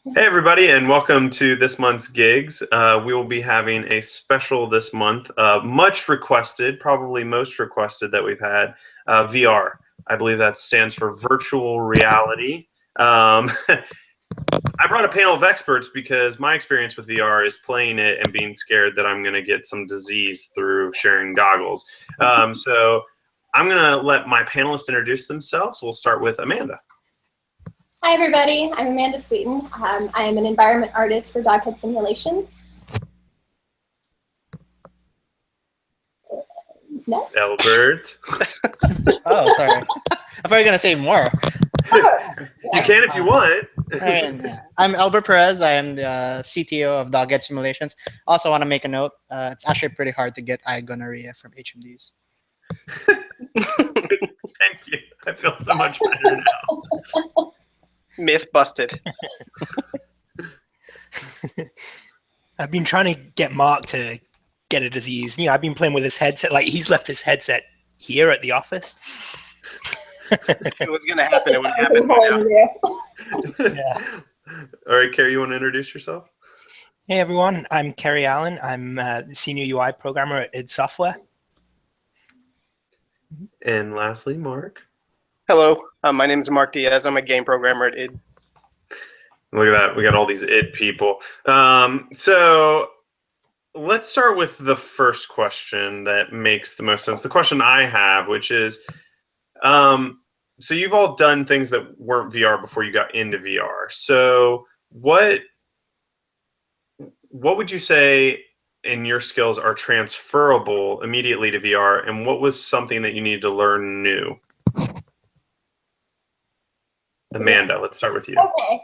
Hey everybody, and welcome to this month's gigs. We will be having a special this month, much requested, probably most requested that we've had, VR. I believe that stands for virtual reality. I brought a panel of experts because my experience with VR is playing it and being scared that I'm going to get some disease through sharing goggles. So I'm going to let my panelists introduce themselves. We'll start with Amanda. Hi everybody, I'm Amanda Sweaton. I am an environment artist for Doghead Simulations. Next. Elbert. Oh, sorry. I thought you were going to say more. You can if you want. I'm Elbert Perez. I am the CTO of Doghead Simulations. Also want to make a note. It's actually pretty hard to get eye gonorrhea from HMDs. Thank you. I feel so much better now. Myth busted. I've been trying to get Mark to get a disease. You know, I've been playing with his headset. Like, he's left his headset here at the office. If it was going to happen, it would happen now. Yeah. All right, Kerry, you want to introduce yourself? Hey, everyone. I'm Kerry Allen. I'm the Senior UI Programmer at id Software. And lastly, Mark. Hello, my name is Mark Diaz. I'm a game programmer at id. Look at that. We got all these id people. So let's start with the first question that makes the most sense. The question I have, which is, so you've all done things that weren't VR before you got into VR. So what would you say in your skills are transferable immediately to VR, and what was something that you needed to learn new? Amanda, let's start with you. Okay.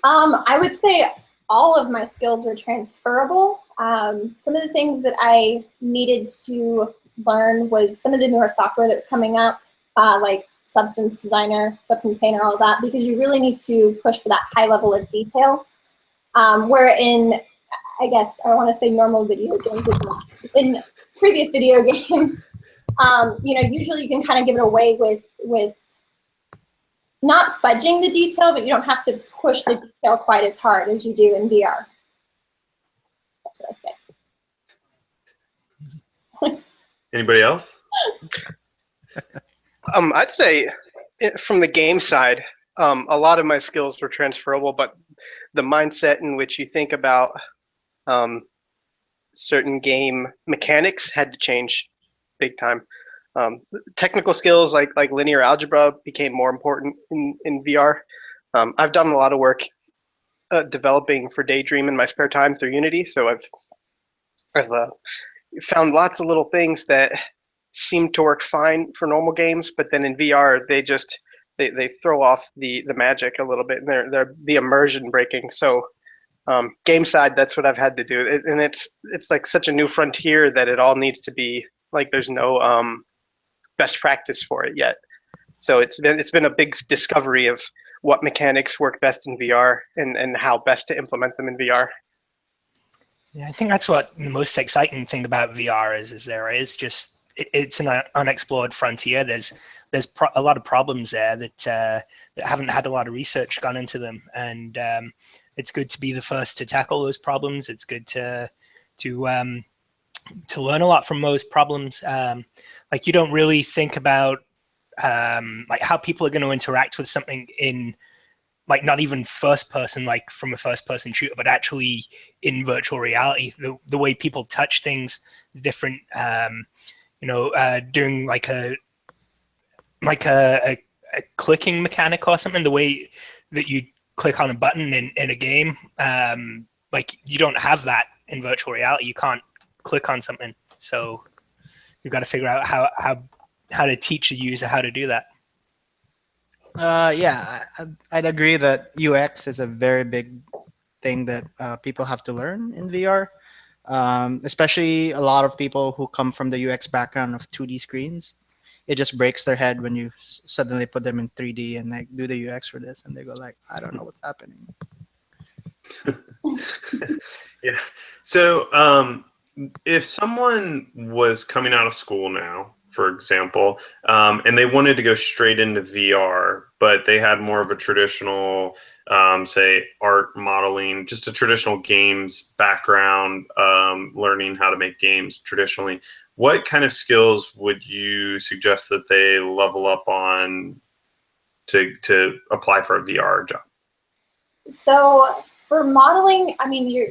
I would say all of my skills are transferable. Some of the things that I needed to learn was some of the newer software that's coming up, like Substance Designer, Substance Painter, all of that, because you really need to push for that high level of detail. Where in, I guess, I want to say normal video games, in previous video games, you know, usually you can kind of give it away with not fudging the detail, but you don't have to push the detail quite as hard as you do in VR. That's what I'd say. Anybody else? I'd say from the game side, a lot of my skills were transferable, but the mindset in which you think about certain game mechanics had to change big time. Technical skills like linear algebra became more important in VR. I've done a lot of work developing for Daydream in my spare time through Unity, so I've found lots of little things that seem to work fine for normal games, but then in VR they throw off the magic a little bit, and they're the immersion breaking. So game side, that's what I've had to do, and it's like such a new frontier that it all needs to be like there's no best practice for it yet. So it's been a big discovery of what mechanics work best in VR and how best to implement them in VR. Yeah, I think that's what the most exciting thing about VR is there is just it's an unexplored frontier. There's a lot of problems there that haven't had a lot of research gone into them, and it's good to be the first to tackle those problems. It's good to learn a lot from those problems. Like, you don't really think about like how people are going to interact with something in, like, not even first person, like from a first person shooter, but actually in virtual reality. The way people touch things is different. You know, doing like a clicking mechanic or something, the way that you click on a button in a game, like, you don't have that in virtual reality. You can't click on something, so you've got to figure out how to teach the user how to do that. Yeah, I'd agree that UX is a very big thing that people have to learn in VR. Especially a lot of people who come from the UX background of 2D screens. It just breaks their head when you suddenly put them in 3D and like do the UX for this, and they go like, I don't know what's happening. Yeah. So if someone was coming out of school now, for example, and they wanted to go straight into VR, but they had more of a traditional, say, art modeling, just a traditional games background, learning how to make games traditionally. What kind of skills would you suggest that they level up on to apply for a VR job? So for modeling, I mean, you're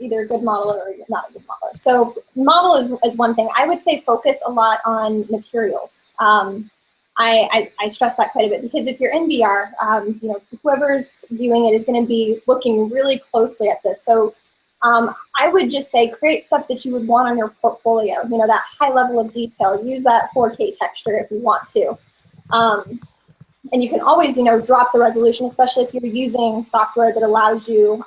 either a good modeler or you're not a good modeler. So model is one thing. I would say focus a lot on materials. I stress that quite a bit because if you're in VR, you know, whoever's viewing it is going to be looking really closely at this. So I would just say create stuff that you would want on your portfolio. You know, that high level of detail. Use that 4K texture if you want to. And you can always, you know, drop the resolution, especially if you're using software that allows you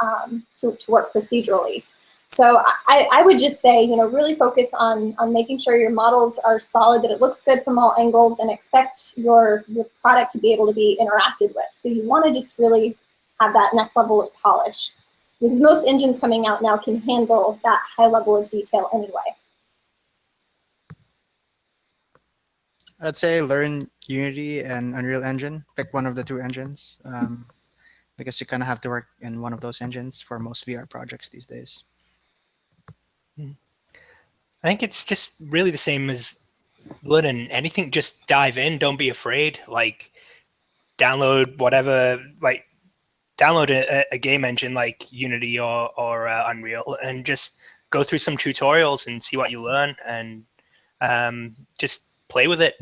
to work procedurally. So I would just say, you know, really focus on making sure your models are solid, that it looks good from all angles, and expect your product to be able to be interacted with. So you want to just really have that next level of polish, because most engines coming out now can handle that high level of detail anyway. I'd say learn Unity and Unreal Engine. Pick one of the two engines, because you kind of have to work in one of those engines for most VR projects these days. I think it's just really the same as learning anything. Just dive in. Don't be afraid. Like, download whatever. Like, download a game engine like Unity or Unreal, and just go through some tutorials and see what you learn, and just play with it.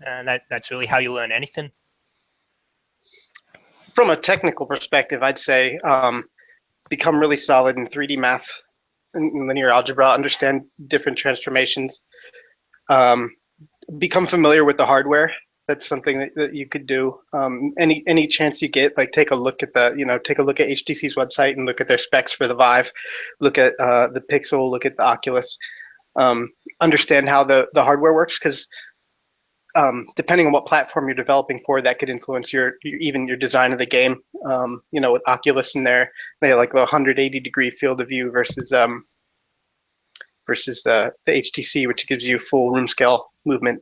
And that's really how you learn anything. From a technical perspective, I'd say become really solid in 3D math and linear algebra, understand different transformations, become familiar with the hardware. That's something that you could do. Any chance you get, like take a look at HTC's website and look at their specs for the Vive, look at the Pixel, look at the Oculus, understand how the hardware works, because depending on what platform you're developing for, that could influence even your design of the game. You know, with Oculus in there, they have like the 180-degree field of view versus the HTC, which gives you full room scale movement.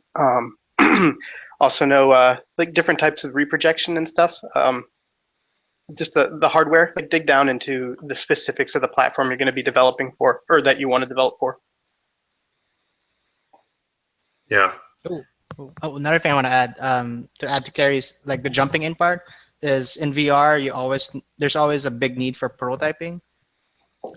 Also know like different types of reprojection and stuff. Just the hardware, like dig down into the specifics of the platform you're going to be developing for, or that you want to develop for. Yeah. Oh, another thing I want to add to Kerry's, like the jumping in part, is in VR there's always a big need for prototyping.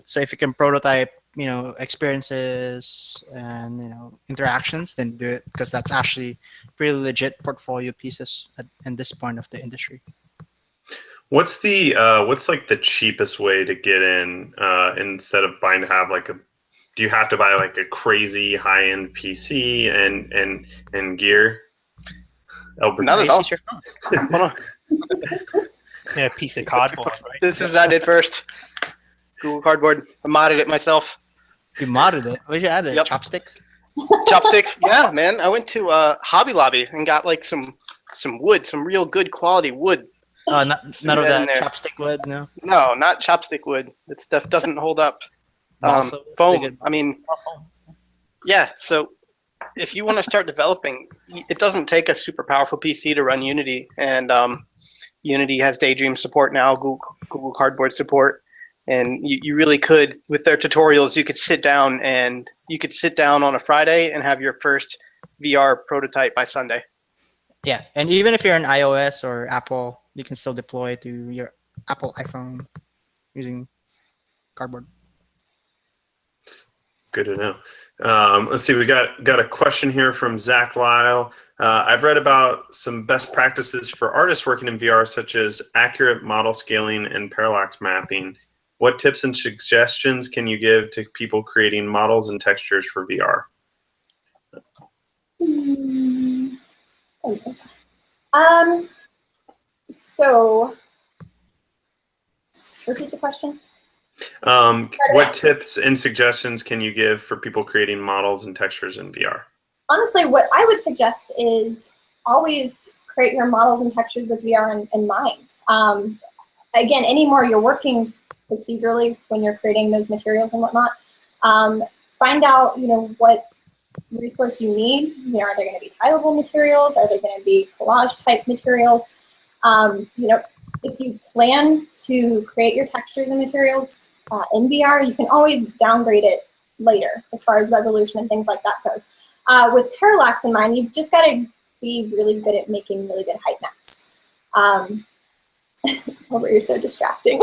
So if you can prototype, you know, experiences and, you know, interactions, then do it, because that's actually pretty legit portfolio pieces in this point of the industry. What's like the cheapest way to get in, instead of buying to have like do you have to buy like a crazy high-end PC and gear? Elbert, Not at all. Hold on. Yeah, a piece of cardboard, right? This is what I did first. Google Cardboard. I modded it myself. You modded it. What did you add? Yep. Chopsticks? Chopsticks. Yeah, man. I went to Hobby Lobby and got like some wood, some real good quality wood. None of that there. chopstick wood, no? No, not chopstick wood. That stuff doesn't hold up. Foam. I mean, yeah. So if you want to start developing, it doesn't take a super powerful PC to run Unity, and Unity has Daydream support now, Google Cardboard support, and you really could, with their tutorials, you could sit down on a Friday and have your first VR prototype by Sunday. Yeah, and even if you're an iOS or Apple, you can still deploy to your Apple iPhone using Cardboard. good to know. Let's see, we got a question here from Zach Lyle. I've read about some best practices for artists working in VR, such as accurate model scaling and parallax mapping. What tips and suggestions can you give to people creating models and textures for VR? So repeat the question. What tips and suggestions can you give for people creating models and textures in VR? Honestly, what I would suggest is always create your models and textures with VR in mind. Again, anymore you're working procedurally when you're creating those materials and whatnot. Find out, what resource you need. Are there going to be tileable materials? Are there going to be collage type materials? You know, if you plan to create your textures and materials in VR, you can always downgrade it later as far as resolution and things like that goes. With parallax in mind, you've just got to be really good at making really good height maps. Elbert, you're so distracting.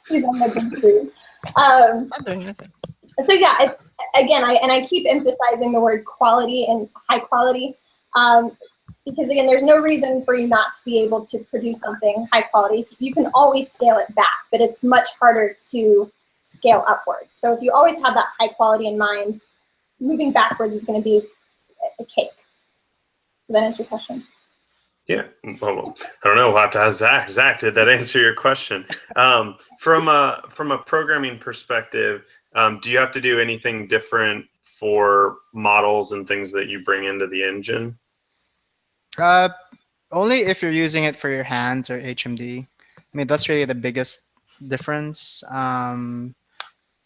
He's on my big screen. Not doing anything. So yeah, again, I keep emphasizing the word quality and high quality, because again, there's no reason for you not to be able to produce something high quality. You can always scale it back, but it's much harder to scale upwards. So if you always have that high quality in mind, moving backwards is going to be a cake. Did that answer your question? Yeah, well, I don't know. We'll have to ask Zach. Zach, did that answer your question? From a programming perspective, do you have to do anything different for models and things that you bring into the engine? Only if you're using it for your hands or HMD. I mean, that's really the biggest difference.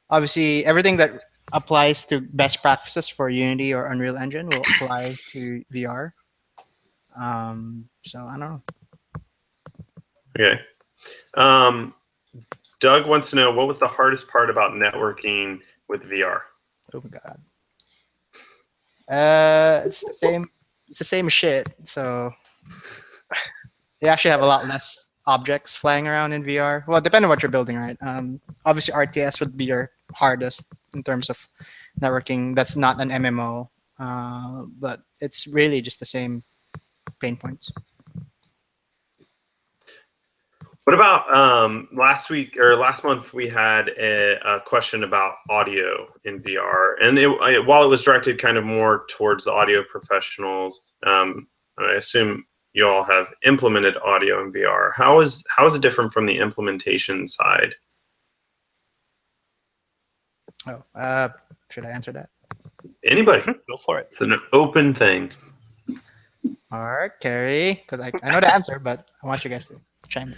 Obviously, everything that applies to best practices for Unity or Unreal Engine will apply to VR. So I don't know. Okay. Doug wants to know, what was the hardest part about networking with VR? Oh my god. It's the same. It's the same shit. So you actually have a lot less objects flying around in VR. Well, depending on what you're building, right? Obviously, RTS would be your hardest in terms of networking. That's not an MMO, but it's really just the same pain points. What about last week or last month? We had a question about audio in VR, and while it was directed kind of more towards the audio professionals, I assume you all have implemented audio in VR. How is it different from the implementation side? Oh, should I answer that? Anybody? Go for it. It's an open thing. All right, Kerry, because I know the answer, but I want you guys to chime in.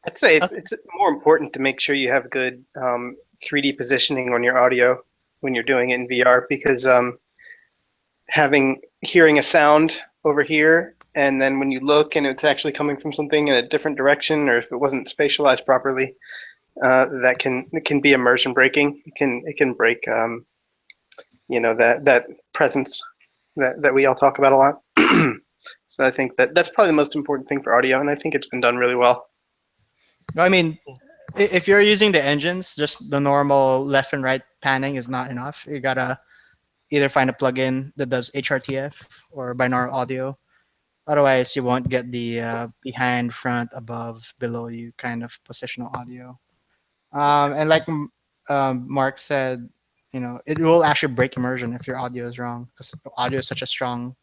I'd say it's more important to make sure you have good 3D positioning on your audio when you're doing it in VR, because hearing a sound over here, and then when you look and it's actually coming from something in a different direction, or if it wasn't spatialized properly, that can be immersion breaking. It can break that presence that we all talk about a lot. So I think that's probably the most important thing for audio, and I think it's been done really well. I mean, if you're using the engines, just the normal left and right panning is not enough. You gotta either find a plugin that does HRTF or binaural audio. Otherwise, you won't get the behind, front, above, below you kind of positional audio. And like Mark said, it will actually break immersion if your audio is wrong, because audio is such a strong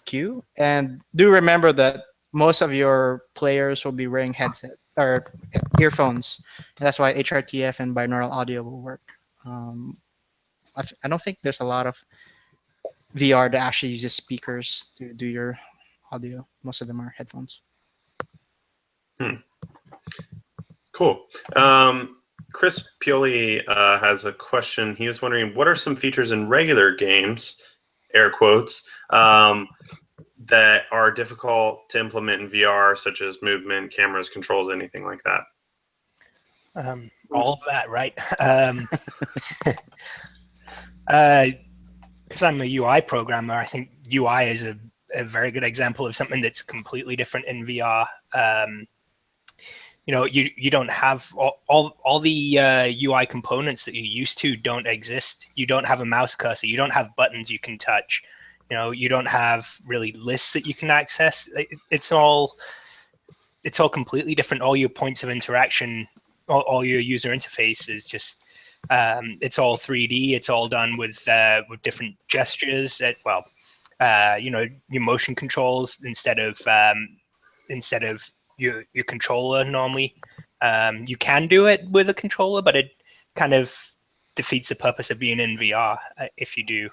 cue. And do remember that most of your players will be wearing headset or earphones. And that's why HRTF and binaural audio will work. I don't think there's a lot of VR that actually uses speakers to do your audio. Most of them are headphones. Cool. Chris Pioli has a question. He was wondering, what are some features in regular games, air quotes, that are difficult to implement in VR, such as movement, cameras, controls, anything like that? All of that, right? Because I'm a UI programmer, I think UI is a very good example of something that's completely different in VR. You don't have all the UI components that you used to don't exist. You don't have a mouse cursor. You don't have buttons you can touch. You don't have really lists that you can access. It's all completely different. All your points of interaction, all your user interface is just it's all 3D. It's all done with different gestures. Your motion controls instead of your controller normally. You can do it with a controller, but it kind of defeats the purpose of being in VR if you do.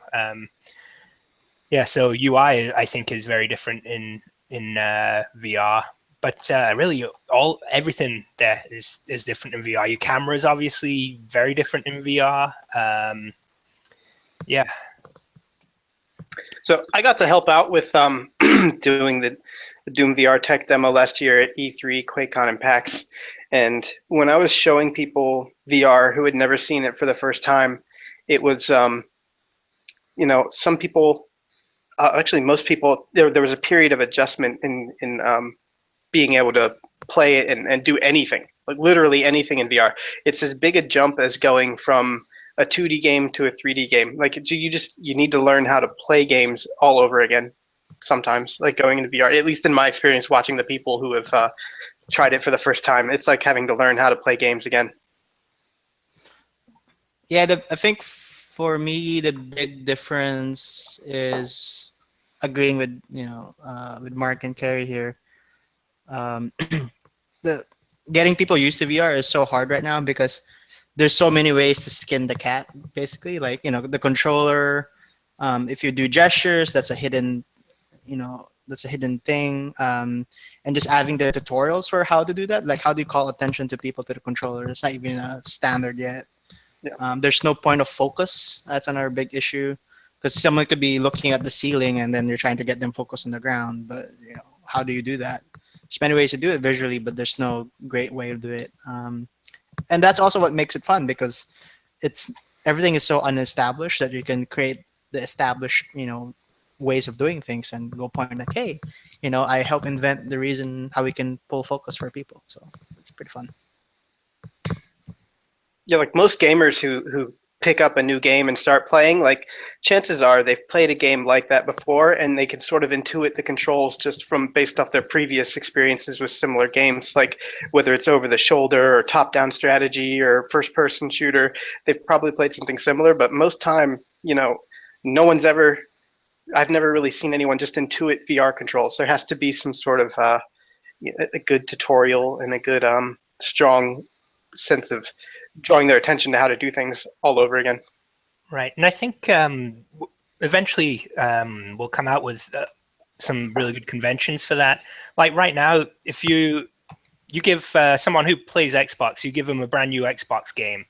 So UI I think is very different in VR, but really everything there is different in VR. Your camera is obviously very different in VR. So I got to help out with doing the Doom VR tech demo last year at E3, QuakeCon, and PAX. And when I was showing people VR who had never seen it for the first time, it was, some people, actually most people, there was a period of adjustment in being able to play it and do anything, like literally anything in VR. It's as big a jump as going from a 2D game to a 3D game. Like you need to learn how to play games all over again sometimes, like going into VR, at least in my experience watching the people who have tried it for the first time. It's like having to learn how to play games again. Yeah, I think for me the big difference is agreeing with with Mark and Kerry here. Um, the getting people used to VR is so hard right now because there's so many ways to skin the cat. Basically, like the controller. If you do gestures, that's a hidden that's a hidden thing. And just having the tutorials for how to do that, like how do you call attention to people to the controller? It's not even a standard yet. Yeah. There's no point of focus. That's another big issue because someone could be looking at the ceiling and then you're trying to get them focused on the ground. But how do you do that? There's many ways to do it visually, but there's no great way to do it. And that's also what makes it fun because everything is so unestablished that you can create the established ways of doing things and go point like, hey, I help invent the reason how we can pull focus for people. So it's pretty fun. Yeah, like most gamers who pick up a new game and start playing, like chances are they've played a game like that before and they can sort of intuit the controls just from based off their previous experiences with similar games, like whether it's over the shoulder or top-down strategy or first-person shooter, they've probably played something similar, but most time, I've never really seen anyone just intuit VR controls. There has to be some sort of a good tutorial and a good strong sense of drawing their attention to how to do things all over again. Right, and I think eventually we'll come out with some really good conventions for that. Like right now, if you give someone who plays Xbox, you give them a brand new Xbox game,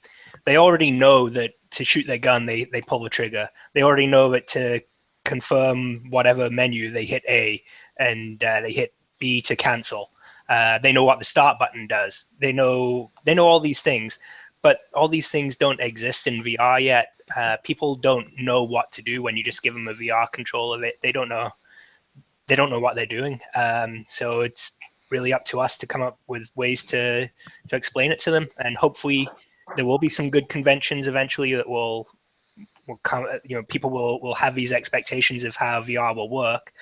they already know that to shoot their gun, they pull the trigger. They already know that to confirm whatever menu, they hit A, and they hit B to cancel. They know what the start button does. They know all these things. But all these things don't exist in VR yet. People don't know what to do when you just give them a VR controller. They don't know what they're doing. So it's really up to us to come up with ways to explain it to them. And hopefully there will be some good conventions eventually that will come. People will have these expectations of how VR will work,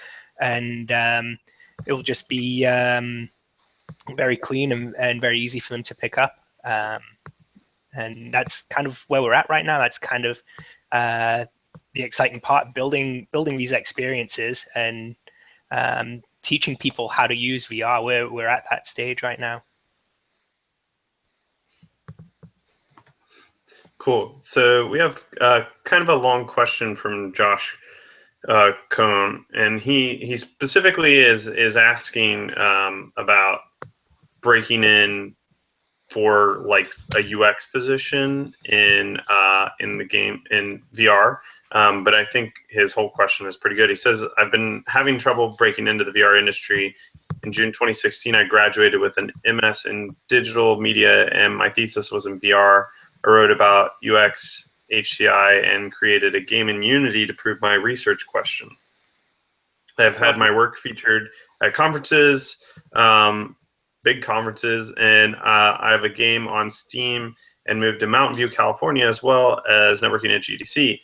and it will just be very clean and very easy for them to pick up. And that's kind of where we're at right now. That's kind of the exciting part, building these experiences and teaching people how to use VR. We're at that stage right now. Cool. So we have kind of a long question from Josh Cohn, and he specifically is asking about breaking in for like a UX position in the game in VR. But I think his whole question is pretty good. He says, I've been having trouble breaking into the VR industry. In June 2016, I graduated with an MS in digital media, and my thesis was in VR. I wrote about UX, HCI, and created a game in Unity to prove my research question. I've had my work featured at conferences, big conferences, and I have a game on Steam and moved to Mountain View, California, as well as networking at GDC.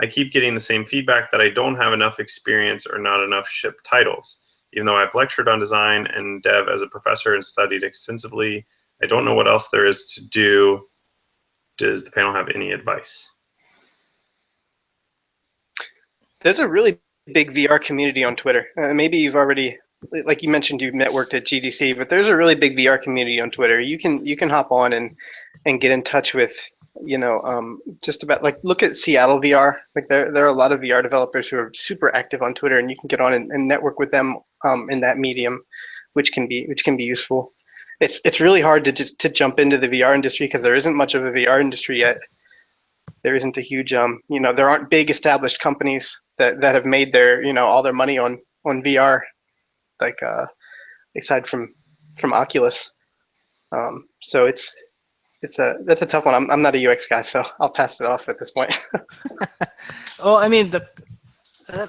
I keep getting the same feedback that I don't have enough experience or not enough shipped titles. Even though I've lectured on design and dev as a professor and studied extensively, I don't know what else there is to do. Does the panel have any advice? There's a really big VR community on Twitter. Maybe you've already, like you mentioned, you've networked at GDC, but there's a really big VR community on Twitter. You can hop on and get in touch with, just about, like, look at Seattle VR. Like there are a lot of VR developers who are super active on Twitter, and you can get on and network with them in that medium, which can be useful. It's really hard to jump into the VR industry because there isn't much of a VR industry yet. there isn't a huge there aren't big established companies that have made their all their money on VR, like aside from Oculus. So that's a tough one. I'm not a UX guy, so I'll pass it off at this point. Oh, I mean,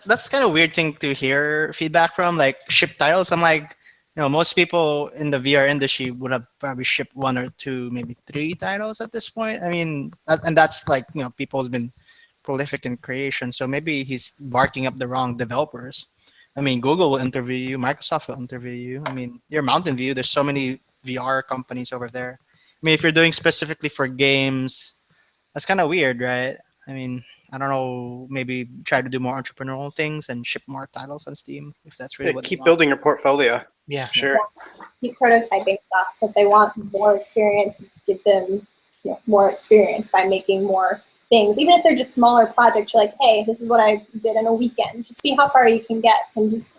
that's kind of weird thing to hear feedback from, like ship titles. I'm like, most people in the VR industry would have probably shipped 1 or 2, maybe 3 titles at this point. I mean, and that's like, people's been prolific in creation. So maybe he's barking up the wrong developers. I mean, Google will interview you, Microsoft will interview you. I mean, your Mountain View, there's so many VR companies over there. I mean, if you're doing specifically for games, that's kind of weird, right? I mean, I don't know, maybe try to do more entrepreneurial things and ship more titles on Steam if that's really what Keep they want. building your portfolio. Yeah. Sure. Keep prototyping stuff. If they want more experience, give them more experience by making more things. Even if they're just smaller projects, you're like, hey, this is what I did in a weekend. Just see how far you can get and just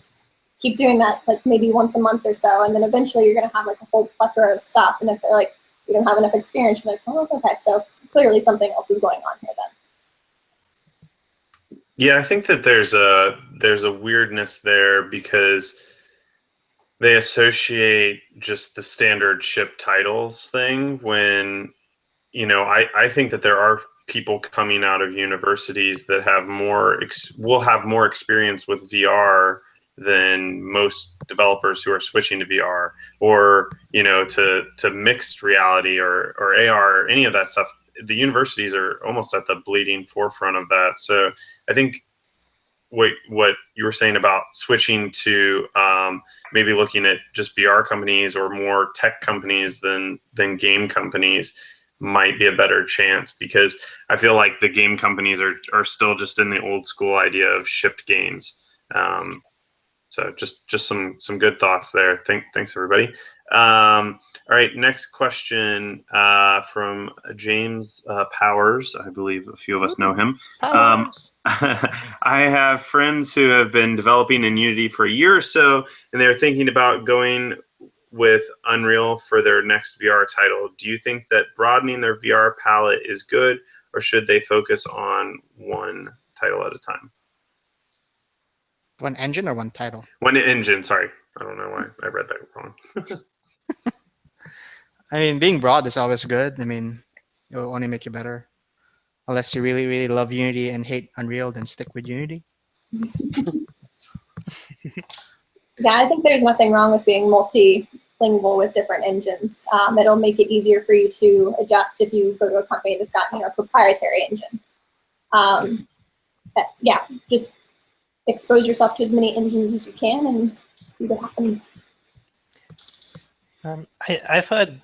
keep doing that, like maybe once a month or so. And then eventually you're going to have like a whole plethora of stuff. And if they're like, you don't have enough experience, you're like, oh, okay, so clearly something else is going on here then. Yeah, I think that there's a weirdness there because they associate just the standard ship titles thing when, I think that there are people coming out of universities that have will have more experience with VR than most developers who are switching to VR or, to mixed reality or AR or any of that stuff. The universities are almost at the bleeding forefront of that. So I think what you were saying about switching to maybe looking at just VR companies or more tech companies than game companies might be a better chance, because I feel like the game companies are still just in the old school idea of shipped games. So just some good thoughts there. Thanks everybody. All right, next question from James Powers. I believe a few of us know him. I have friends who have been developing in Unity for a year or so, and they're thinking about going with Unreal for their next VR title. Do you think that broadening their VR palette is good, or should they focus on one title at a time? One engine or one title? One engine, sorry. I don't know why I read that wrong. I mean, being broad is always good. I mean, it will only make you better. Unless you really, really love Unity and hate Unreal, then stick with Unity. Yeah, I think there's nothing wrong with being multilingual with different engines. It'll make it easier for you to adjust if you go to a company that's got a proprietary engine. Yeah, just expose yourself to as many engines as you can and see what happens. I've heard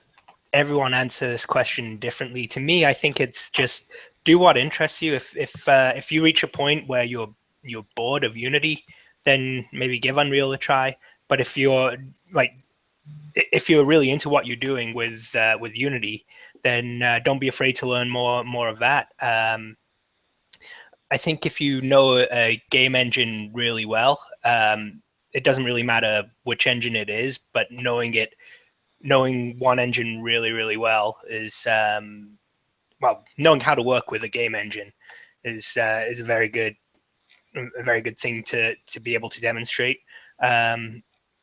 everyone answer this question differently. To me, I think it's just do what interests you. If you reach a point where you're bored of Unity, then maybe give Unreal a try. But if you're really into what you're doing with Unity, then don't be afraid to learn more of that. I think if you know a game engine really well, it doesn't really matter which engine it is, but knowing one engine really, really well is knowing how to work with a game engine is a very good thing to be able to demonstrate.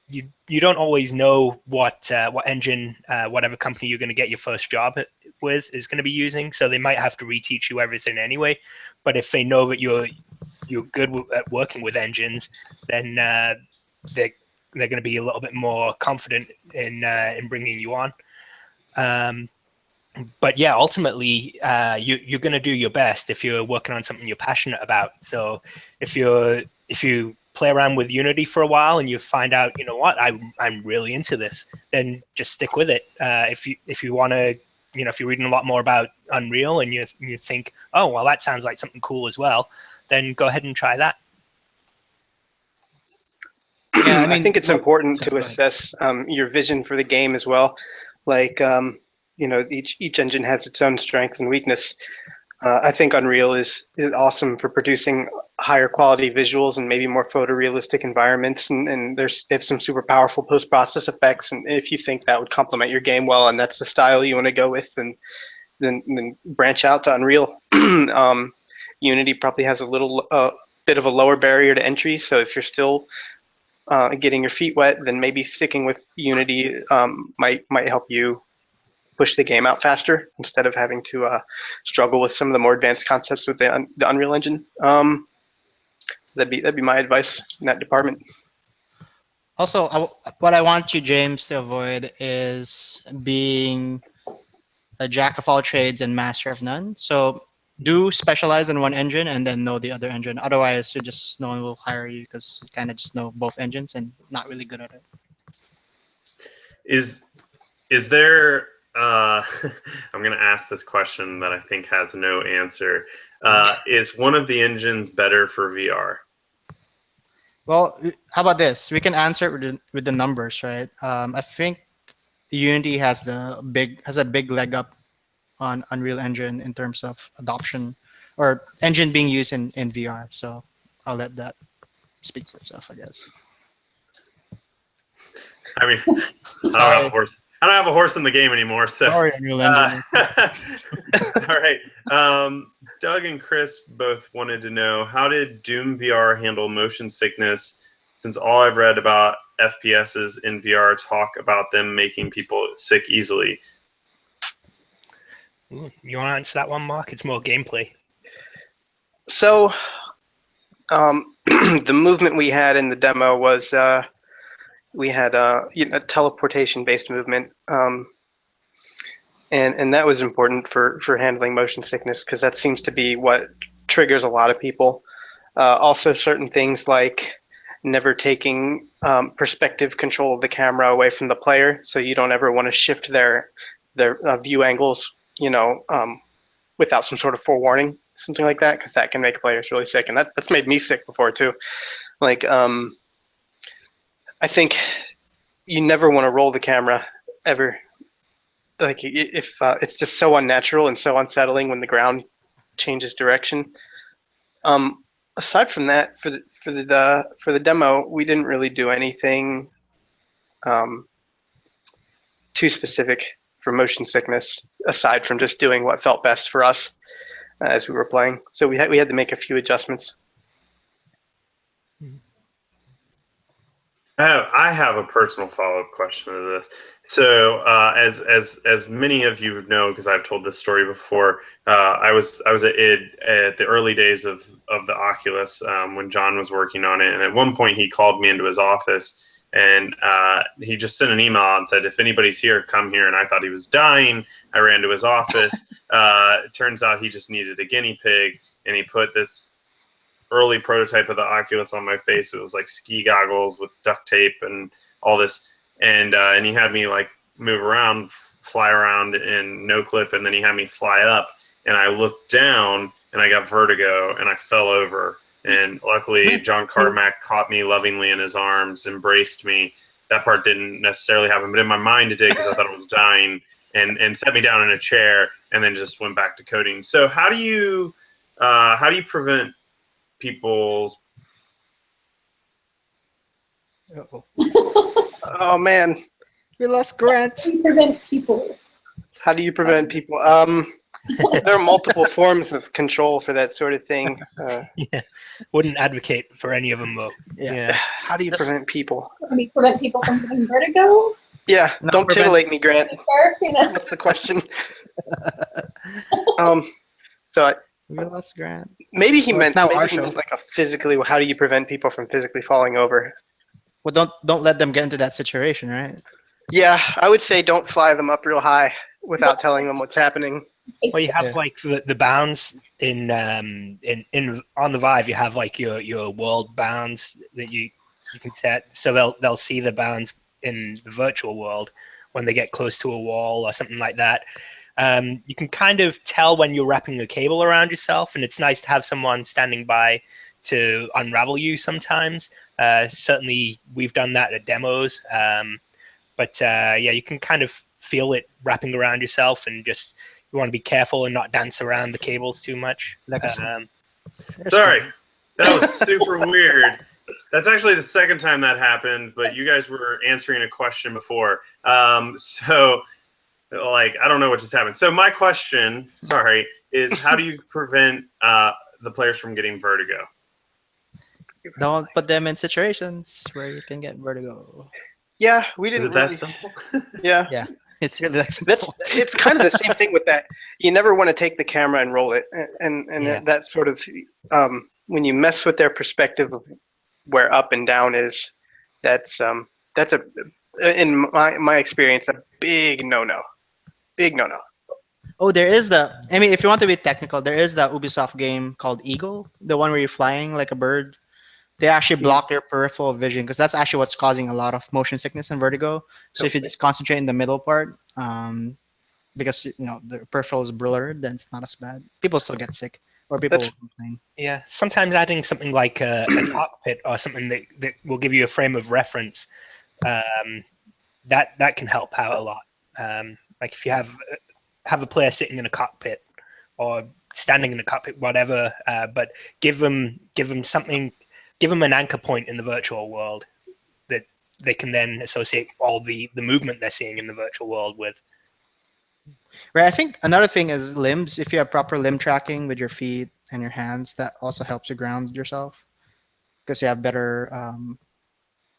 You don't always know what engine whatever company you're going to get your first job with is going to be using, so they might have to reteach you everything anyway. But if they know that you're good at working with engines, then they're going to be a little bit more confident in bringing you on. But yeah, ultimately, you're going to do your best if you're working on something you're passionate about. So if you play around with Unity for a while and you find out, you know what, I'm really into this, then just stick with it. If you want to, if you're reading a lot more about Unreal and you think, oh well, that sounds like something cool as well, then go ahead and try that. Yeah, I think it's important to assess your vision for the game as well. Like, each engine has its own strength and weakness. I think Unreal is awesome for producing higher quality visuals and maybe more photorealistic environments. And they have some super powerful post-process effects. And if you think that would complement your game well, and that's the style you want to go with, then then branch out to Unreal. Unity probably has a little bit of a lower barrier to entry, so if you're still getting your feet wet, then maybe sticking with Unity might help you push the game out faster instead of having to struggle with some of the more advanced concepts with the Unreal Engine. That'd be my advice in that department. Also, what I want you, James, to avoid is being a jack of all trades and master of none. So do specialize in one engine and then know the other engine. Otherwise, no one will hire you because you kind of just know both engines and not really good at it. Is there? I'm going to ask this question that I think has no answer. Is one of the engines better for VR? Well, how about this? We can answer it with the numbers, right? I think Unity has a big leg up on Unreal Engine in terms of adoption or engine being used in VR. So I'll let that speak for itself, I guess. I mean, I don't have a horse in the game anymore. So, sorry, Unreal Engine. All right. Doug and Chris both wanted to know, how did Doom VR handle motion sickness? Since all I've read about FPSs in VR talk about them making people sick easily. Ooh, you want to answer that one, Mark? It's more gameplay. So, the movement we had in the demo was we had a teleportation-based movement, and that was important for handling motion sickness because that seems to be what triggers a lot of people. Also, certain things like never taking perspective control of the camera away from the player, so you don't ever want to shift their view angles, without some sort of forewarning, something like that, because that can make players really sick, and that's made me sick before too. Like, I think you never want to roll the camera ever. Like, if it's just so unnatural and so unsettling when the ground changes direction. Aside from that, for the demo, we didn't really do anything too specific for motion sickness, aside from just doing what felt best for us as we were playing. So we had to make a few adjustments. I have a personal follow-up question to this. So, as many of you know, because I've told this story before, I was at id at the early days of the Oculus when John was working on it, and at one point he called me into his office, and he just sent an email and said, "If anybody's here, come here." And I thought he was dying. I ran to his office. It turns out he just needed a guinea pig, and he put this early prototype of the Oculus on my face. It was like ski goggles with duct tape and all this, and he had me like move around, fly around in no clip, and then he had me fly up, and I looked down and I got vertigo and I fell over, and luckily John Carmack caught me lovingly in his arms, embraced me. That part didn't necessarily happen, but in my mind it did, because I thought I was dying, and set me down in a chair and then just went back to coding. So how do you prevent people's Oh man, We lost Grant. How do you prevent people? how do you prevent people? There are multiple forms of control for that sort of thing. Yeah, wouldn't advocate for any of them though. Yeah. How do you prevent people? Can we prevent people from getting vertigo? Yeah, Not don't prevent- titillate me, Grant. That's the question. So We lost Grant. maybe he Well, meant it's now our maybe he show. meant like a physically. How do you prevent people from physically falling over? Well, don't let them get into that situation, right? Yeah, I would say don't fly them up real high without telling them what's happening. Well, you have Yeah. like the bounds in on the Vive. You have like your world bounds that you can set, so they'll see the bounds in the virtual world when they get close to a wall or something like that. You can kind of tell when you're wrapping a cable around yourself, and it's nice to have someone standing by to unravel you sometimes. Certainly, we've done that at demos. But yeah, you can kind of feel it wrapping around yourself, and just you want to be careful and not dance around the cables too much. Like a Sorry, that was super weird. That's actually the second time that happened, but you guys were answering a question before. So Like, I don't know what just happened. So my question, sorry, is how do you prevent the players from getting vertigo? Don't put them in situations where you can get vertigo. Yeah, we Is didn't it that really. simple? Yeah, Yeah, it's really that simple. it's kind of the same thing with that. You never want to take the camera and roll it, and Yeah. that sort of when you mess with their perspective of where up and down is, that's a in my experience a big no-no. Big no-no. Oh, there is the. I mean, if you want to be technical, there is that Ubisoft game called Eagle, the one where you're flying like a bird. They actually block your peripheral vision because that's actually what's causing a lot of motion sickness and vertigo. So if you just concentrate in the middle part, because the peripheral is blurred, then it's not as bad. People still get sick, or people That's- will complain. Yeah, sometimes adding something like a cockpit or something that will give you a frame of reference, that can help out a lot. Like if you have a player sitting in a cockpit or standing in a cockpit, whatever, but give them something, give them an anchor point in the virtual world that they can then associate all the movement they're seeing in the virtual world with. Right. I think another thing is limbs. If you have proper limb tracking with your feet and your hands, that also helps you ground yourself because you have better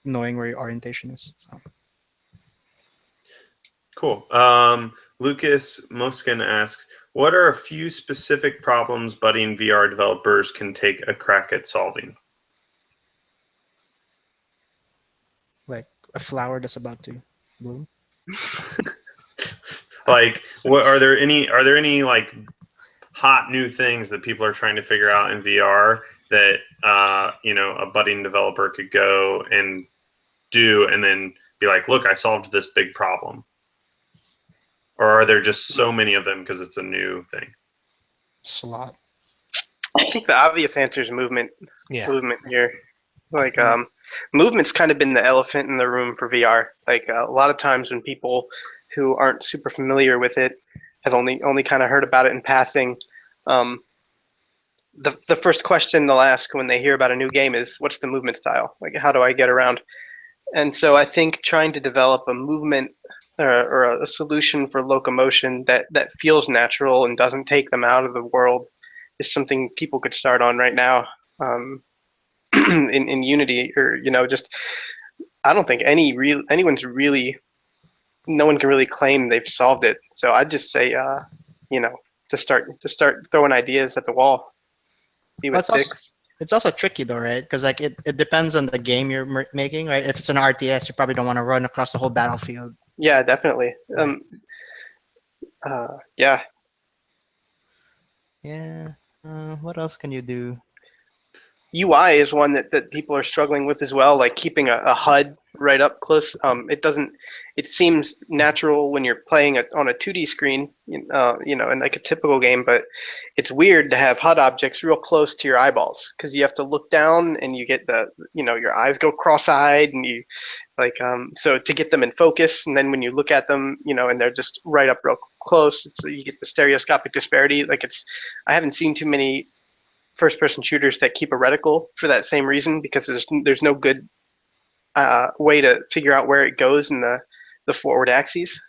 knowing where your orientation is. So. Cool. Lucas Moskin asks, what are a few specific problems budding VR developers can take a crack at solving? Like a flower that's about to bloom. Like, what are there any like hot new things that people are trying to figure out in VR that a budding developer could go and do and then be like, look, I solved this big problem? Or are there just so many of them because it's a new thing? Slot. I think the obvious answer is movement. Yeah. Movement here. Like movement's kind of been the elephant in the room for VR. Like a lot of times when people who aren't super familiar with it have only kind of heard about it in passing, the first question they'll ask when they hear about a new game is, what's the movement style? Like, how do I get around? And so I think trying to develop a movement or a solution for locomotion that feels natural and doesn't take them out of the world is something people could start on right now. In Unity, or just I don't think no one can really claim they've solved it. So I'd just say to start throwing ideas at the wall, see what sticks. It's also tricky though, right? Because like it depends on the game you're making, right? If it's an RTS, you probably don't want to run across the whole battlefield. Yeah, definitely. Yeah. Yeah. What else can you do? UI is one that people are struggling with as well, like keeping a HUD right up close. It seems natural when you're playing on a 2D screen, in like a typical game, but it's weird to have HUD objects real close to your eyeballs because you have to look down and you get your eyes go cross-eyed and you so to get them in focus, and then when you look at them, and they're just right up real close, you get the stereoscopic disparity. I haven't seen too many first-person shooters that keep a reticle for that same reason, because there's no good way to figure out where it goes in the forward axes.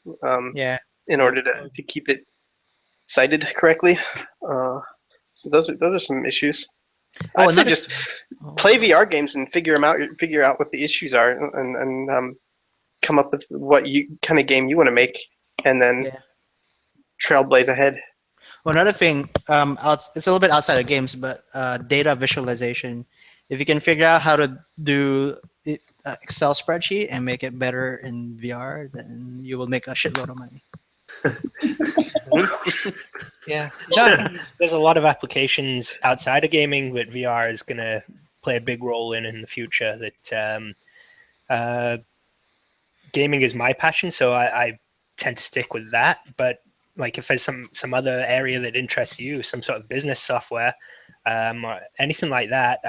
In order to keep it sighted correctly. So those are some issues. I'd say just play VR games and figure out what the issues are, and come up with what kind of game you want to make, and then trailblaze ahead. Well, another thing, it's a little bit outside of games, but data visualization. If you can figure out how to do Excel spreadsheet and make it better in VR, then you will make a shitload of money. Yeah, no, I think there's a lot of applications outside of gaming that VR is going to play a big role in the future. That gaming is my passion, so I tend to stick with that. But like if there's some other area that interests you, some sort of business software, or anything like that.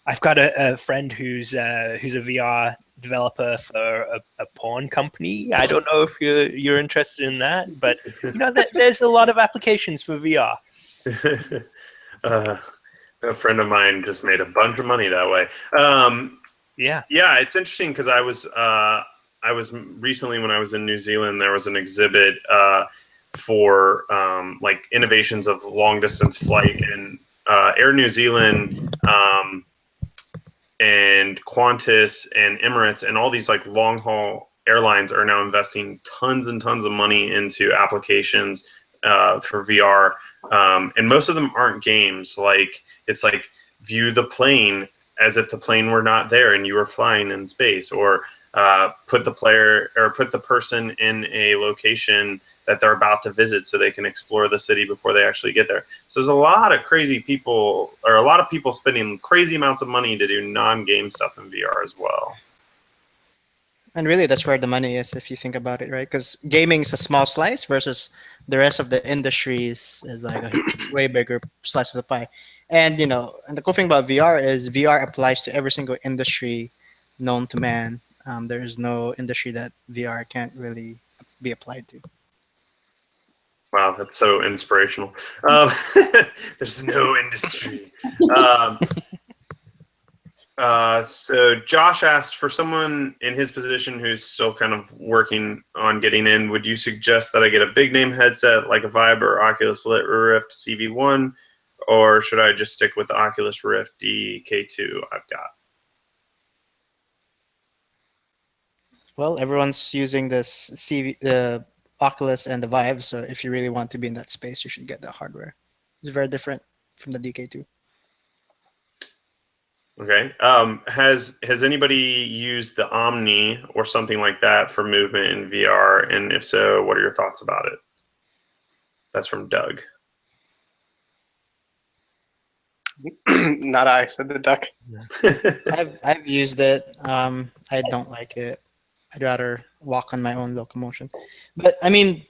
I've got a friend who's a VR developer for a porn company. I don't know if you're interested in that, but there's a lot of applications for VR. A friend of mine just made a bunch of money that way. Yeah, it's interesting because I I was recently when I was in New Zealand, there was an exhibit for like innovations of long distance flight, and Air New Zealand and Qantas and Emirates and all these like long haul airlines are now investing tons and tons of money into applications for VR, and most of them aren't games. Like it's like view the plane as if the plane were not there and you were flying in space, or put the person in a location that they're about to visit so they can explore the city before they actually get there. So there's a lot of people spending crazy amounts of money to do non-game stuff in VR as well. And really, that's where the money is, if you think about it, right? Because gaming is a small slice versus the rest of the industries is like a way bigger slice of the pie. And and the cool thing about VR is VR applies to every single industry known to man. There is no industry that VR can't really be applied to. Wow, that's so inspirational. There's no industry. So Josh asked, for someone in his position who's still kind of working on getting in, would you suggest that I get a big name headset like a Vibe or Oculus Rift CV1, or should I just stick with the Oculus Rift DK2 I've got? Well, everyone's using the Oculus and the Vive, so if you really want to be in that space, you should get the hardware. It's very different from the DK2. Okay. Has anybody used the Omni or something like that for movement in VR? And if so, what are your thoughts about it? That's from Doug. Not I, said the duck. I've used it. I don't like it. I'd rather walk on my own locomotion. But I mean,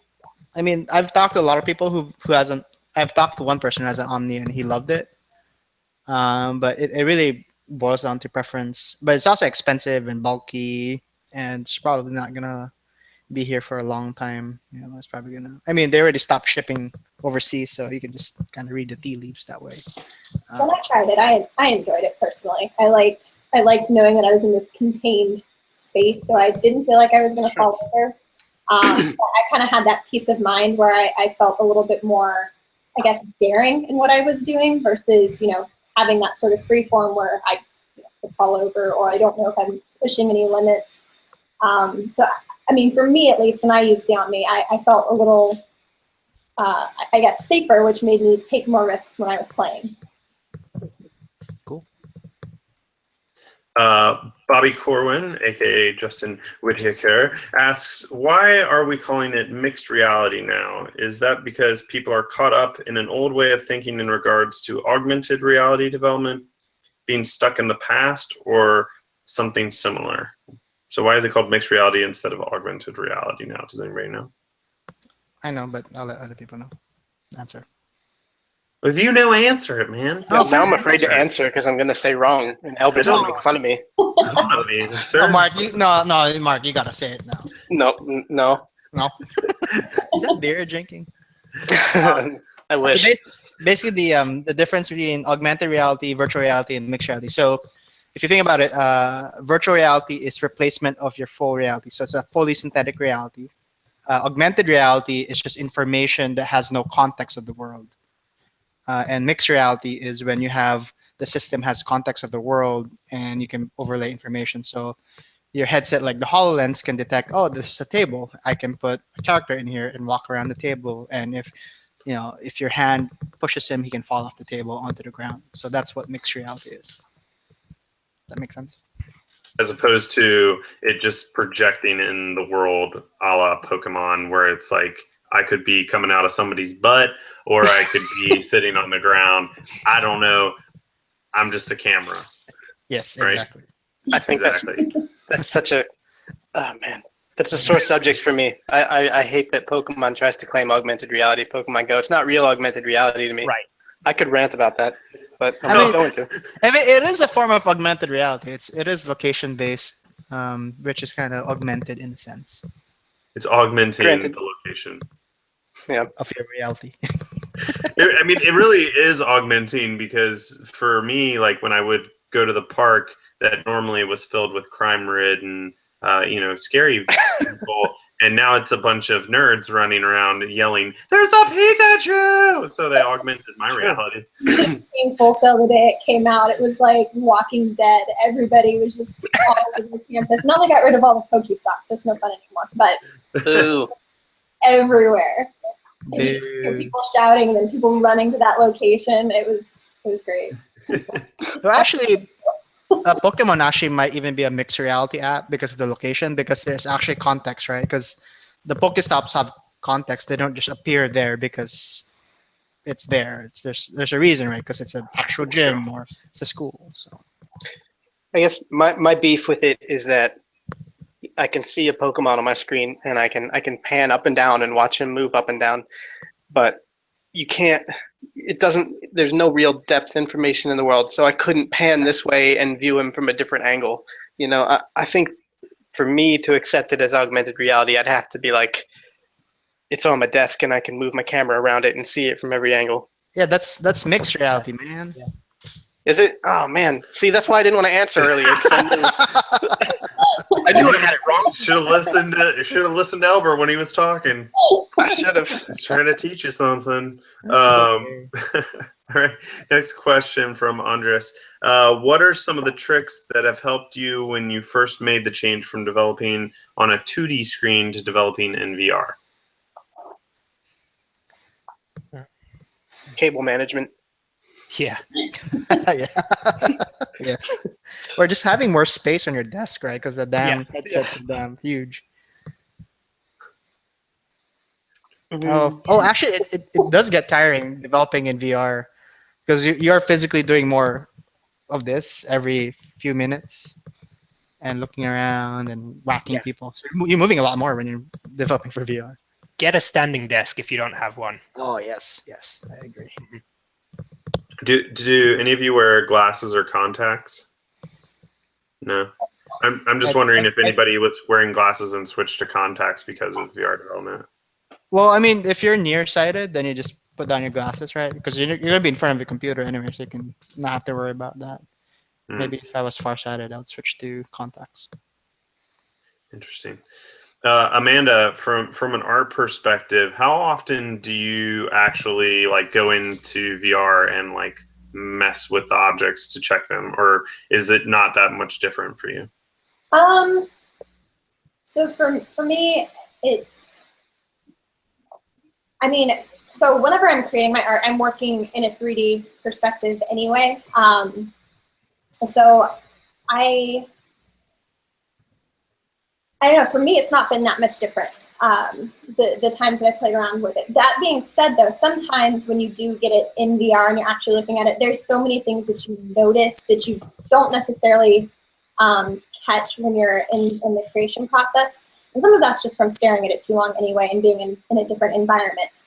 I've talked to a lot of people who hasn't. I've talked to one person who has an Omni and he loved it. But it really boils down to preference. But it's also expensive and bulky, and it's probably not gonna be here for a long time. It's probably gonna. I mean, they already stopped shipping overseas, so you can just kind of read the tea leaves that way. When I tried it, I enjoyed it personally. I liked knowing that I was in this contained space, so I didn't feel like I was going to fall over. I kind of had that peace of mind where I felt a little bit more, I guess, daring in what I was doing versus, having that sort of free form where I could fall over, or I don't know if I'm pushing any limits. So, I mean, for me at least, when I used the Omni, I felt a little, I guess, safer, which made me take more risks when I was playing. Cool. Bobby Corwin, aka Justin Whittaker, asks, why are we calling it mixed reality now? Is that because people are caught up in an old way of thinking in regards to augmented reality development, being stuck in the past, or something similar? So why is it called mixed reality instead of augmented reality now? Does anybody know? I know, but I'll let other people know. Answer. If you know, answer it, man. Now I'm afraid to answer because I'm going to say wrong, and Elbert's going to make fun of me. I don't know the answer. Oh, Mark, Mark, you gotta say it now. No. Is that beer drinking? I wish. Basically, the difference between augmented reality, virtual reality, and mixed reality. So, if you think about it, virtual reality is replacement of your full reality. So it's a fully synthetic reality. Augmented reality is just information that has no context of the world. And mixed reality is when you have the system has context of the world and you can overlay information. So your headset, like the HoloLens, can detect, oh, this is a table. I can put a character in here and walk around the table. And if your hand pushes him, he can fall off the table onto the ground. So that's what mixed reality is. Does that make sense? As opposed to it just projecting in the world a la Pokemon, where it's like I could be coming out of somebody's butt or I could be sitting on the ground. I don't know. I'm just a camera. Yes, right? exactly. I think Exactly. that's such a that's a sore subject for me. I hate that Pokemon tries to claim augmented reality. Pokemon Go, it's not real augmented reality to me. Right. I could rant about that, but I'm I not mean- going to. I mean, it is a form of augmented reality. It is location based, which is kind of augmented in a sense It's augmenting Granted. the location. of your reality. I mean, it really is augmenting, because for me, like when I would go to the park that normally was filled with crime-ridden scary people. And now it's a bunch of nerds running around yelling, "There's a Pikachu!" So they augmented my reality. In Full Sail the day it came out, it was like Walking Dead. Everybody was just all over the campus. Now they got rid of all the Pokestops, so it's no fun anymore. But Ooh. everywhere, and you Boo. just hear people shouting, and then people running to that location. It was great. So actually, Pokemon actually might even be a mixed reality app because of the location, because there's actually context, right? Because the Pokestops have context; they don't just appear there because it's there. There's a reason, right? Because it's an actual gym or it's a school. So I guess my beef with it is that I can see a Pokemon on my screen and I can pan up and down and watch him move up and down, but you can't. It doesn't. There's no real depth information in the world, so I couldn't pan this way and view him from a different angle. I think for me to accept it as augmented reality, I'd have to be like, it's on my desk and I can move my camera around it and see it from every angle. yeah, that's mixed reality, man. Yeah. Is it? Oh man! See, that's why I didn't want to answer earlier. 'Cause I knew I had it wrong. Should have listened to Elbert when he was talking. I should have. He's trying to teach you something. It's All okay. right. Next question from Andres. What are some of the tricks that have helped you when you first made the change from developing on a 2D screen to developing in VR? Cable management. Yeah. Yeah. Yeah. Or just having more space on your desk, right? Because the damn headsets are damn huge. Oh, actually, it does get tiring developing in VR because you are physically doing more of this every few minutes and looking around and whacking people. So you're moving a lot more when you're developing for VR. Get a standing desk if you don't have one. Oh, yes, I agree. Do any of you wear glasses or contacts? No. I'm just wondering if anybody was wearing glasses and switched to contacts because of VR development. Well, I mean, if you're nearsighted, then you just put down your glasses, right? Because you're going to be in front of your computer anyway, so you can not have to worry about that. Mm. Maybe if I was farsighted, I would switch to contacts. Interesting. Amanda, from an art perspective, how often do you actually go into VR and mess with the objects to check them, or is it not that much different for you? So for me, so whenever I'm creating my art, I'm working in a 3D perspective anyway. So I don't know, for me, it's not been that much different, the times that I played around with it. That being said, though, sometimes when you do get it in VR and you're actually looking at it, there's so many things that you notice that you don't necessarily catch when you're in the creation process. And some of that's just from staring at it too long anyway and being in a different environment,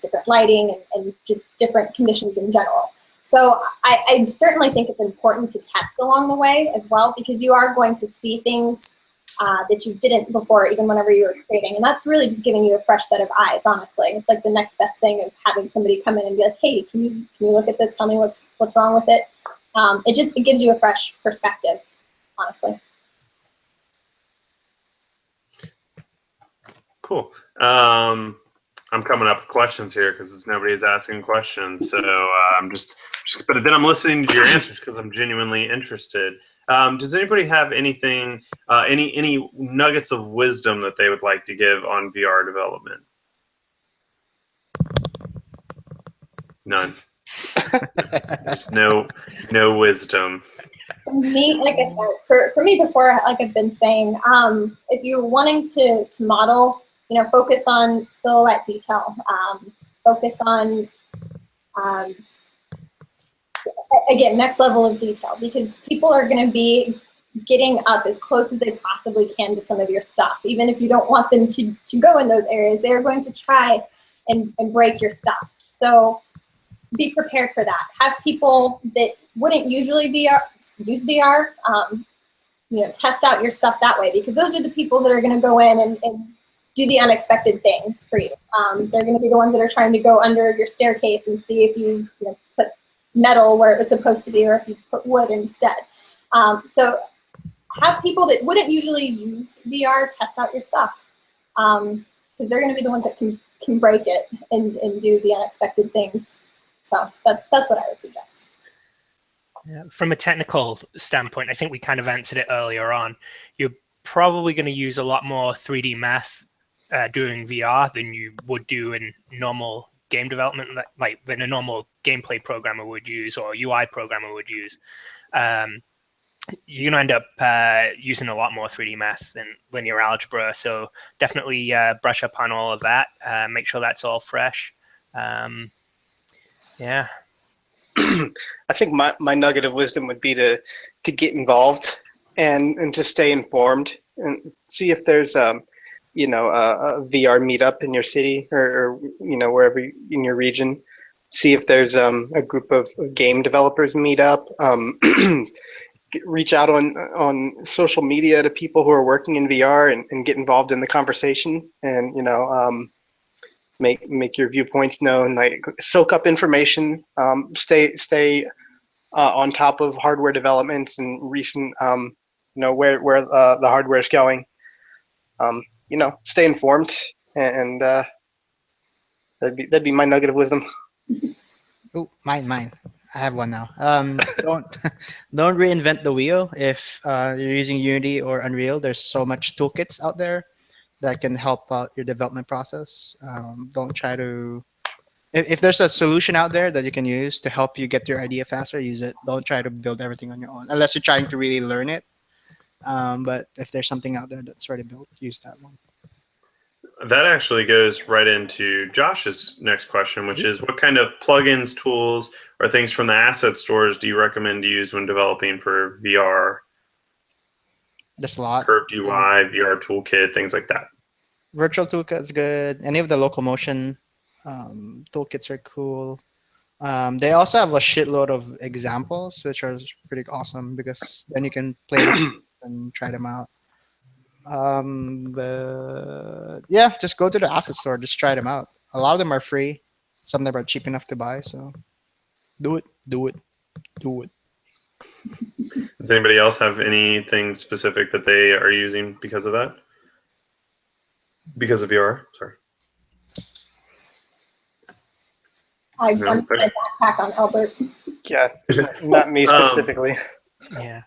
different lighting and just different conditions in general. So I certainly think it's important to test along the way as well, because you are going to see things that you didn't before, even whenever you were creating. And that's really just giving you a fresh set of eyes, honestly. It's like the next best thing of having somebody come in and be like, hey, can you look at this? Tell me what's wrong with it. It gives you a fresh perspective, honestly. Cool. I'm coming up with questions here because nobody's asking questions. So but then I'm listening to your answers because I'm genuinely interested. Does anybody have anything, any nuggets of wisdom that they would like to give on VR development? None. Just no wisdom. For me, like I said, for me before, like I've been saying, if you're wanting to model, focus on silhouette detail. Focus on, again, next level of detail, because people are going to be getting up as close as they possibly can to some of your stuff. Even if you don't want them to go in those areas, they're going to try and break your stuff. So be prepared for that. Have people that wouldn't usually use VR, test out your stuff that way, because those are the people that are going to go in and do the unexpected things for you. They're going to be the ones that are trying to go under your staircase and see if you put metal where it was supposed to be, or if you put wood instead. So have people that wouldn't usually use VR test out your stuff, because they're going to be the ones that can break it and do the unexpected things. So that's what I would suggest. Yeah, from a technical standpoint, I think we kind of answered it earlier on. You're probably going to use a lot more 3D math doing VR than you would do in normal game development, like than a normal gameplay programmer would use or UI programmer would use. You're going to end up using a lot more 3D math than linear algebra. So definitely brush up on all of that. Make sure that's all fresh. Yeah. I think my nugget of wisdom would be to get involved and to stay informed and see if there's a VR meetup in your city or wherever in your region. See if there's a group of game developers meetup. Reach out on social media to people who are working in VR and get involved in the conversation and make your viewpoints known. Like soak up information. Stay on top of hardware developments and recent where the hardware is going. Stay informed and that'd be my nugget of wisdom. Oh, mine. I have one now. Don't reinvent the wheel. If you're using Unity or Unreal, there's so much toolkits out there that can help out your development process. Don't try to. If there's a solution out there that you can use to help you get your idea faster, use it. Don't try to build everything on your own, unless you're trying to really learn it. But if there's something out there that's already built, use that one. That actually goes right into Josh's next question, which is what kind of plugins, tools, or things from the asset stores do you recommend to use when developing for VR? There's a lot. Curved UI, VR toolkit, things like that. Virtual Toolkit's good. Any of the locomotion toolkits are cool. They also have a shitload of examples, which are pretty awesome because then you can play and try them out. But yeah, just go to the asset store, just try them out. A lot of them are free. Some of them are cheap enough to buy, so do it. Does anybody else have anything specific that they are using because of that? Because of VR? Sorry. I dumped my backpack on Elbert. Yeah, not me specifically. Yeah.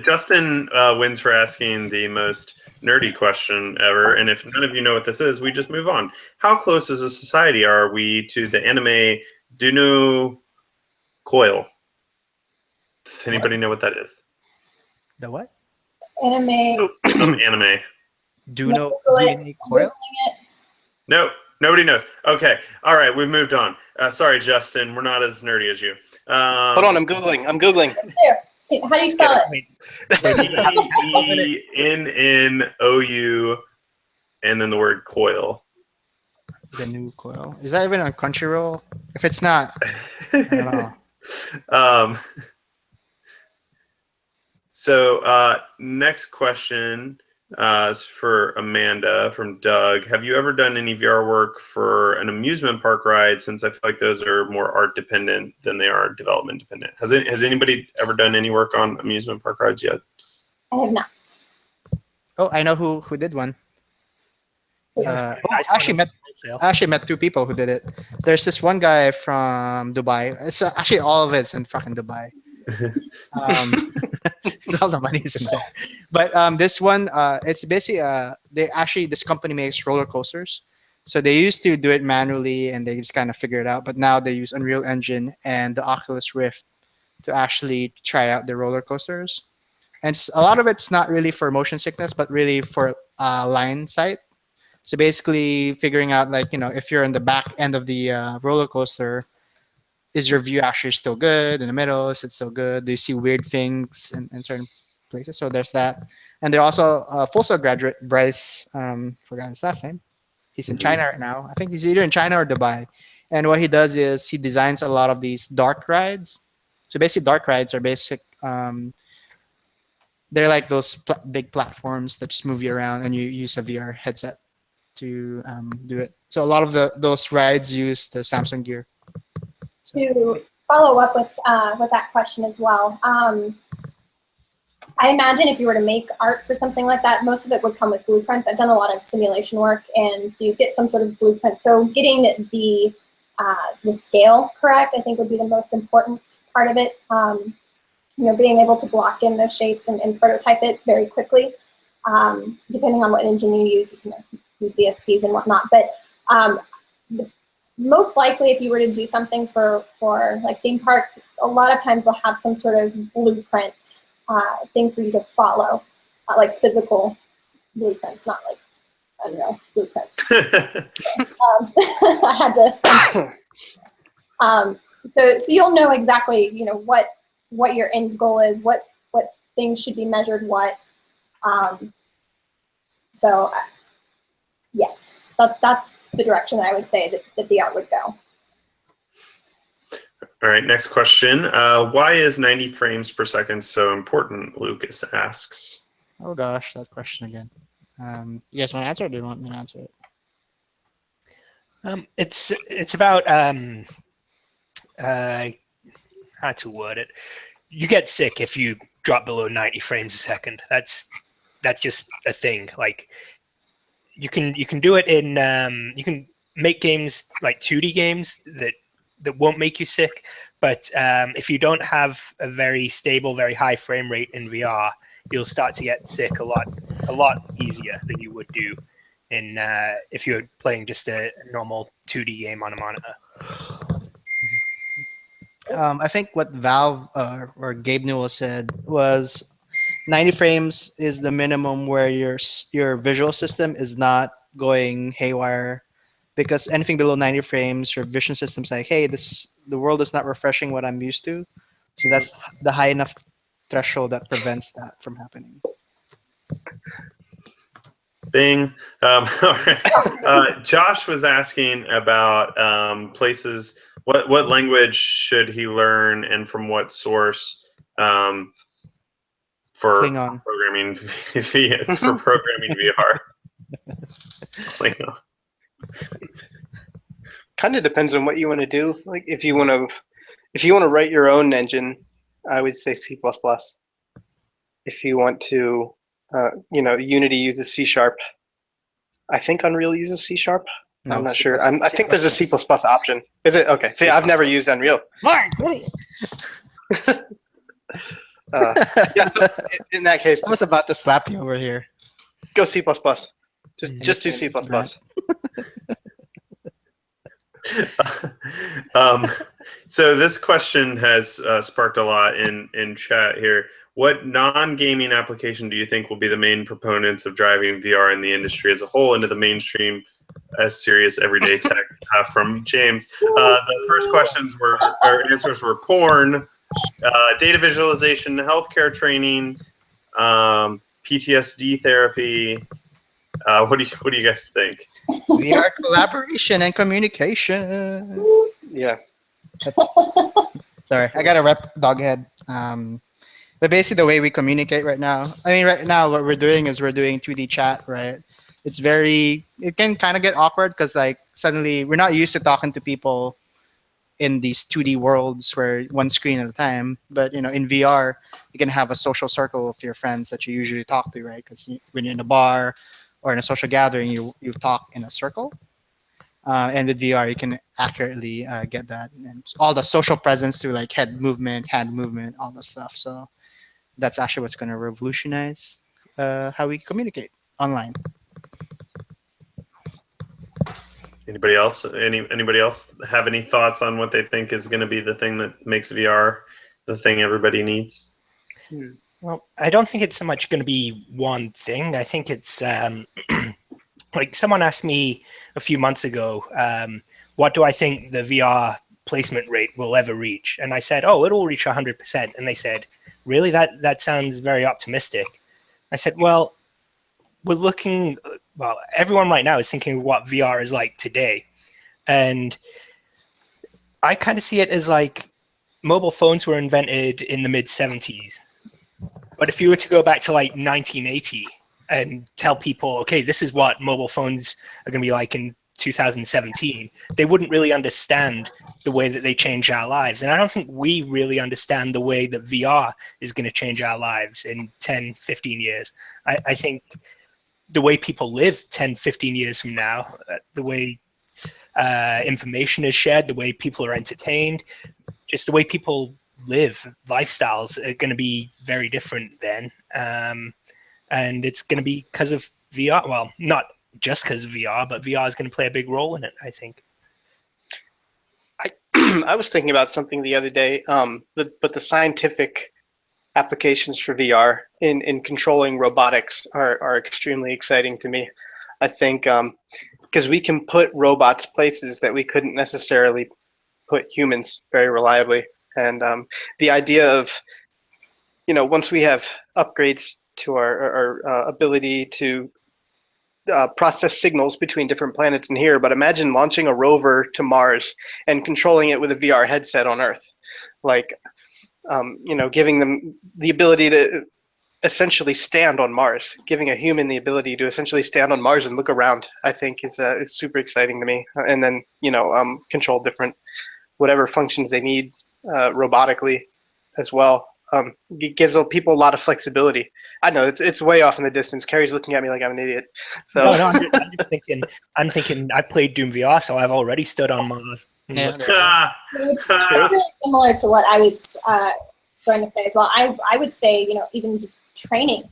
Justin wins for asking the most nerdy question ever, and if none of you know what this is, we just move on. How close as a society are we to the anime Dunu coil? Does anybody know what that is? The what? Anime. Anime. Duno coil? No, nobody knows. Okay, all right, we've moved on. Sorry, Justin, we're not as nerdy as you. Hold on, I'm googling. There. How do you spell it? Dennou, and then the word coil. The new coil. Is that even on Crunchyroll? If it's not, I don't know. So next question is for Amanda from Doug. Have you ever done any VR work for an amusement park ride? Since I feel like those are more art dependent than they are development dependent. Has anybody ever done any work on amusement park rides yet? I have not. Oh, I know who did one. Yeah. I actually met two people who did it. There's this one guy from Dubai. It's actually all of it's in fucking Dubai. All the money's in there. But this one, it's basically this company makes roller coasters. So they used to do it manually and they just kind of figure it out. But now they use Unreal Engine and the Oculus Rift to actually try out the roller coasters. And a lot of it's not really for motion sickness, but really for line sight. So basically figuring out, like, if you're in the back end of the roller coaster, is your view actually still good? In the middle, is it still good? Do you see weird things in certain places? So there's that. And they're also a Full Sail graduate, Bryce, forgot his last name. He's in China right now. I think he's either in China or Dubai. And what he does is he designs a lot of these dark rides. So basically dark rides are they're like those big platforms that just move you around and you use a VR headset to do it. So a lot of those rides use the Samsung Gear. To follow up with that question as well, I imagine if you were to make art for something like that, most of it would come with blueprints. I've done a lot of simulation work, and so you get some sort of blueprint. So getting the scale correct, I think, would be the most important part of it. Being able to block in those shapes and prototype it very quickly. Depending on what engine you use use BSPs and whatnot. But most likely, if you were to do something for like theme parks, a lot of times they'll have some sort of blueprint thing for you to follow, like physical blueprints, not like, I don't know, blueprint. I had to. So you'll know exactly, what your end goal is, what things should be measured, what. Yes, that's the direction that I would say that the art would go. All right, next question. Why is 90 frames per second so important, Lucas asks. Oh gosh, that question again. You guys want to answer it, or do you want me to answer it? It's about how to word it. You get sick if you drop below 90 frames a second. That's just a thing. Like you can do it in you can make games like 2D games that won't make you sick, but if you don't have a very stable, very high frame rate in VR, you'll start to get sick a lot easier than you would do in if you're playing just a normal 2D game on a monitor. I think what Valve or Gabe Newell said was 90 frames is the minimum where your visual system is not going haywire, because anything below 90 frames, your vision system's like, hey, the world is not refreshing what I'm used to. So that's the high enough threshold that prevents that from happening. Bing. All right. Josh was asking about places. What language should he learn, and from what source for Klingon. programming for programming VR? Klingon. Kind of depends on what you want to do. Like if you want to write your own engine, I would say C++. If you want to, Unity uses C#. I think Unreal uses C#. No, I'm not sure. I think there's a C++ option. Is it? Okay. See, I've never used Unreal. Mark, what are you? Yeah. So in that case, I was about to slap you over here. go C++. Just do C++. So this question has sparked a lot in chat here. What non-gaming application do you think will be the main proponents of driving VR in the industry as a whole into the mainstream as serious everyday tech? From James. The first answers were porn, data visualization, healthcare training, PTSD therapy. What do you guys think? VR collaboration and communication. Yeah. Sorry, I got to rep Doghead. But basically, the way we communicate right now, right now what we're doing is we're doing 2D chat, right? It can kind of get awkward because like suddenly we're not used to talking to people in these 2D worlds where one screen at a time. But in VR, you can have a social circle of your friends that you usually talk to, right? Because when you're in a bar or in a social gathering, you talk in a circle. And with VR, you can accurately get that, and all the social presence through like head movement, hand movement, all the stuff. So that's actually what's going to revolutionize how we communicate online. Anybody else? Anybody else have any thoughts on what they think is going to be the thing that makes VR the thing everybody needs? Well, I don't think it's so much going to be one thing. I think it's like someone asked me a few months ago, what do I think the VR placement rate will ever reach? And I said, oh, it'll reach 100%. And they said, really? That sounds very optimistic. I said, well, everyone right now is thinking of what VR is like today. And I kind of see it as like mobile phones were invented in the mid-70s. But if you were to go back to like 1980 and tell people, okay, this is what mobile phones are going to be like in 2017, they wouldn't really understand the way that they change our lives. And I don't think we really understand the way that VR is going to change our lives in 10, 15 years. I think the way people live 10, 15 years from now, the way information is shared, the way people are entertained, just the way people live, lifestyles are going to be very different then. And it's going to be because of VR. Well, not just because of VR, but VR is going to play a big role in it, I think. I was thinking about something the other day, but the scientific applications for VR in controlling robotics are extremely exciting to me. I think because we can put robots places that we couldn't necessarily put humans very reliably. And the idea of, once we have upgrades to our ability to process signals between different planets and here, but imagine launching a rover to Mars and controlling it with a VR headset on Earth. Like, giving them the ability to essentially stand on Mars, giving a human the ability to essentially stand on Mars and look around, I think is super exciting to me. And then, control different whatever functions they need robotically as well. It gives people a lot of flexibility. I know it's way off in the distance. Kerry's looking at me like I'm an idiot. So no, I'm just thinking. I played Doom VR, so I've already stood on Mars. Yeah, It's really similar to what I was going to say as well. I would say, even just training,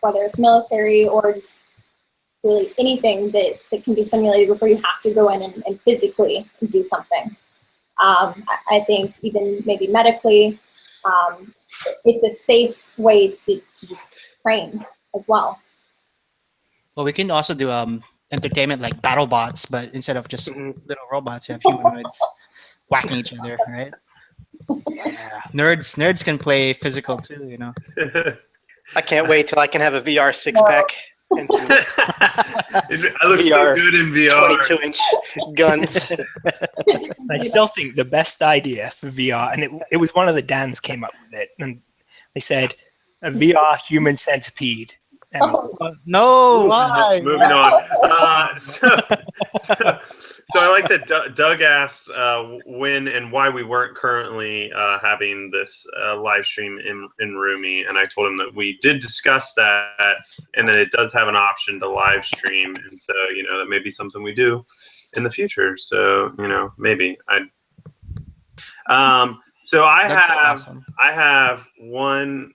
whether it's military or just really anything that can be simulated before you have to go in and physically do something. I think even maybe medically, it's a safe way to just train as well. Well, we can also do entertainment like battle bots, but instead of just little robots, you have humanoids whacking each other, right? Yeah. Nerds can play physical too, I can't wait till I can have a VR six-pack and some I look so good in VR. 22-inch guns. I still think the best idea for VR, and it was one of the Dans came up with it, and they said a VR human centipede. And no, why? Moving on. So I like that Doug asked when and why we weren't currently having this live stream in Roomy, and I told him that we did discuss that, and that it does have an option to live stream, and so that may be something we do in the future. So maybe I. So I have one.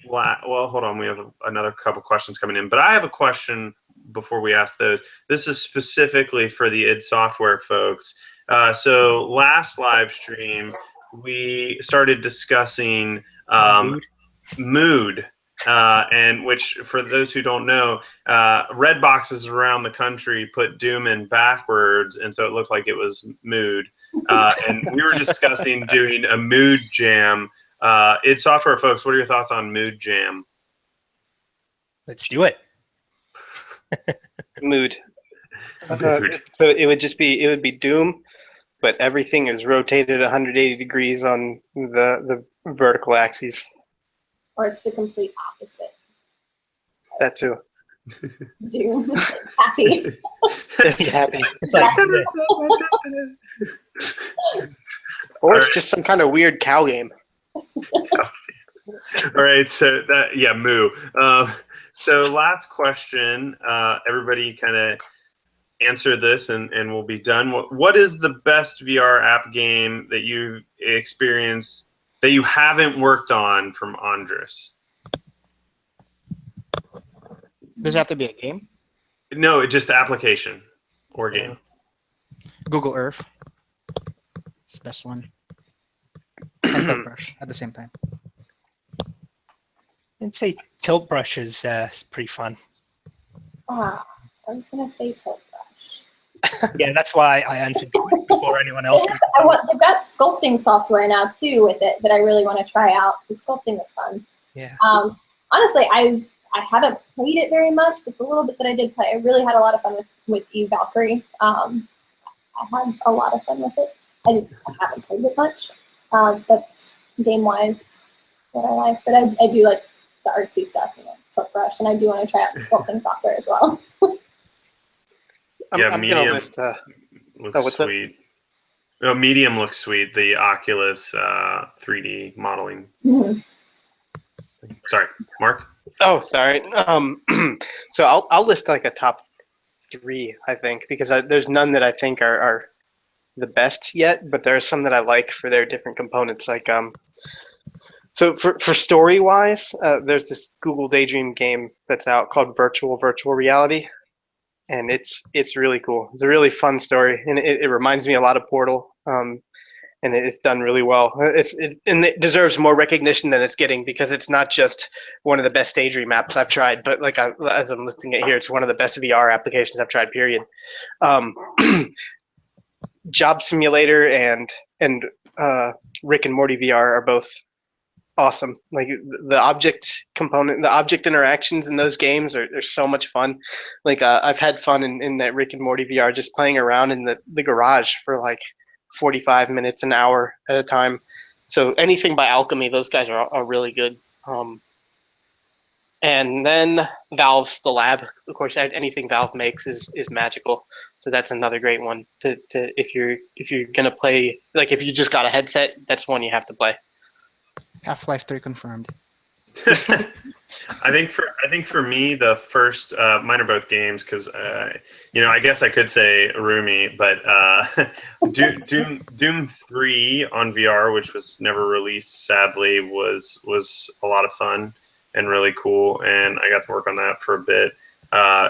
Well, hold on. We have another couple questions coming in, but I have a question before we ask those. This is specifically for the id Software folks. So last live stream, we started discussing mood, and which, for those who don't know, red boxes around the country put Doom in backwards, and so it looked like it was mood. And we were discussing doing a mood jam. id Software folks, what are your thoughts on Mood Jam? Let's do it. Mood. So it would be Doom, but everything is rotated 180 degrees on the vertical axes. Or it's the complete opposite. That too. Doom is happy. It's happy. It's like Or it's just some kind of weird cow game. All right, so moo. So last question. Everybody kind of answer this, and we'll be done. What is the best VR app game that you've experienced that you haven't worked on from Andres? Does it have to be a game? No, just application or game. Google Earth. It's the best one. And Tilt-Brush at the same time. I'd say Tilt Brush is pretty fun. I was going to say Tilt Brush. Yeah, that's why I answered before anyone else. They've got sculpting software now too with it that I really want to try out. The sculpting is fun. Yeah. Honestly, I haven't played it very much, but the little bit that I did play, I really had a lot of fun with Eve Valkyrie. I had a lot of fun with it. I haven't played it much. That's game-wise what I like, but I do like the artsy stuff, Tilt Brush, and I do want to try out the sculpting software as well. Yeah, I'm medium gonna list. looks what's that? sweet. No, medium looks sweet. The Oculus 3D modeling. Mhm. Sorry, Mark. Oh, sorry. So I'll list like a top 3, I think, because there's none that I think are the best yet, but there are some that I like for their different components. Like so for story wise, there's this Google Daydream game that's out called Virtual Reality, and it's really cool. It's a really fun story, and it reminds me a lot of Portal. And it's done really well. And it deserves more recognition than it's getting because it's not just one of the best Daydream apps I've tried, but like as I'm listing it here, it's one of the best VR applications I've tried. Period. Job Simulator and Rick and Morty VR are both awesome. Like the object component, the object interactions in those games are so much fun. Like I've had fun in that Rick and Morty VR just playing around in the garage for like 45 minutes, an hour at a time. So anything by Alchemy, those guys are really good. And then Valve's The Lab. Of course, anything Valve makes is magical. So that's another great one to if you're gonna play. Like if you just got a headset, that's one you have to play. Half-Life 3 confirmed. I think for me the first mine are both games because I guess I could say Rumi, but Doom 3 on VR, which was never released sadly, was a lot of fun and really cool, and I got to work on that for a bit.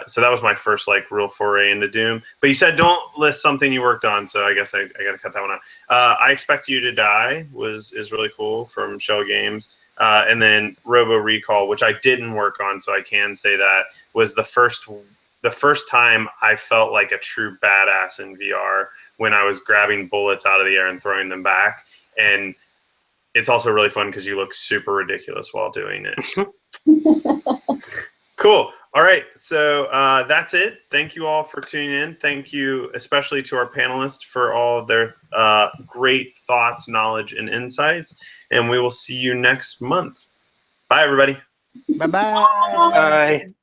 So that was my first like real foray into Doom. But you said don't list something you worked on, so I guess I got to cut that one out. I Expect You to Die is really cool from Shell Games. And then Robo Recall, which I didn't work on, so I can say that was the first time I felt like a true badass in VR when I was grabbing bullets out of the air and throwing them back. And it's also really fun because you look super ridiculous while doing it. Cool. All right. So that's it. Thank you all for tuning in. Thank you especially to our panelists for all their great thoughts, knowledge, and insights. And we will see you next month. Bye, everybody. Bye-bye. Bye.